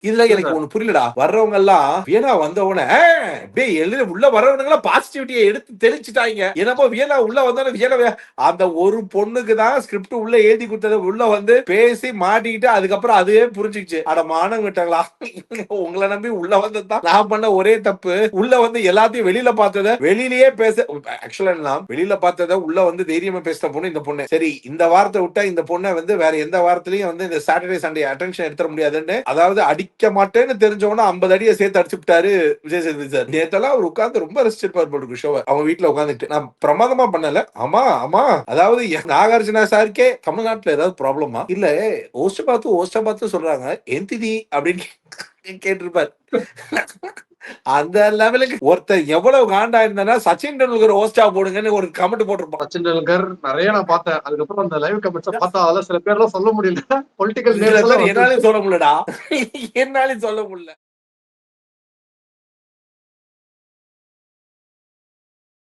இதுல எனக்கு ஒண்ணு புரியலடா. வர்றவங்க எல்லாம் வியனா வந்த உடனே அப்படியே எழுத உள்ள வர்றவங்க எல்லாம் பாசிட்டிவிட்டியை எடுத்து தெளிச்சுட்டாங்க. என்னமோ வியனா உள்ள வந்தோடனே வியனா அந்த ஒரு பொண்ணுக்கு தான் ஸ்கிரிப்ட் உள்ள எழுதி கொடுத்தது. உள்ள வந்து பேசி மாட்டிக்கிட்டு அதுக்கப்புறம் அதுவே புரிஞ்சுக்கிச்சு. அட மானம் விட்டாங்களா, உங்களை நம்பி உள்ள வந்ததுதான் நான் பண்ண ஒரே தப்பு. உள்ள வந்து எல்லாத்தையும் வெளியில பார்த்தத வெளியிலேயே பேச ஆக்சுவலா வெளியில பார்த்தத உள்ள வந்து தைரியமா பேசின பொண்ணு இந்த பொண்ணு. சரி இந்த வாரத்தை விட்டா இந்த பொண்ணை வந்து வேற எந்த வாரத்திலையும் வந்து இந்த சாட்டர்டே சண்டே அட்டென்ஷன் எடுத்துட முடியாதுன்னு, அதாவது அடிக்க மாட்டேன்னு தெரிஞ்சவன 50 அடியை சேர்த்து அடிச்சு விட்டாரு விஜய் சேதுபதி சார். நேத்தெல்லாம் அவர் உட்கார்ந்து ரொம்ப ரசிச்சிருப்பார் போட்டு ஷோவை. அவங்க வீட்டுல உட்காந்துட்டு நான் பிரமாதமா பண்ணல. ஆமா ஆமா, அதாவது நாகார்ஜுனா சாருக்கே தமிழ்நாட்டுல ஏதாவது ப்ராப்ளமா இல்ல, ஓஸ்ட பார்த்து சொல்றாங்க எந்திதி அப்படின்னு கேட்டிருப்பார். அந்த லெவலுக்கு ஒருத்தர் எவ்வளவு காண்டா இருந்தா சச்சின் டெண்டுல்கர் ஹோஸ்டா போடுங்கன்னு ஒரு கமெண்ட் போட்டிருப்பான். சச்சின் டெண்டுல்கர் நிறைய நான் பார்த்தேன். அதுக்கப்புறம் அந்த லைவ் கமெண்ட்ஸ் பார்த்தா அதெல்லாம் சில பேர்லாம் சொல்ல முடியல. பொலிட்டிக்கல் என்னாலும் சொல்ல முடியலடா, என்னாலும் சொல்ல முடியல.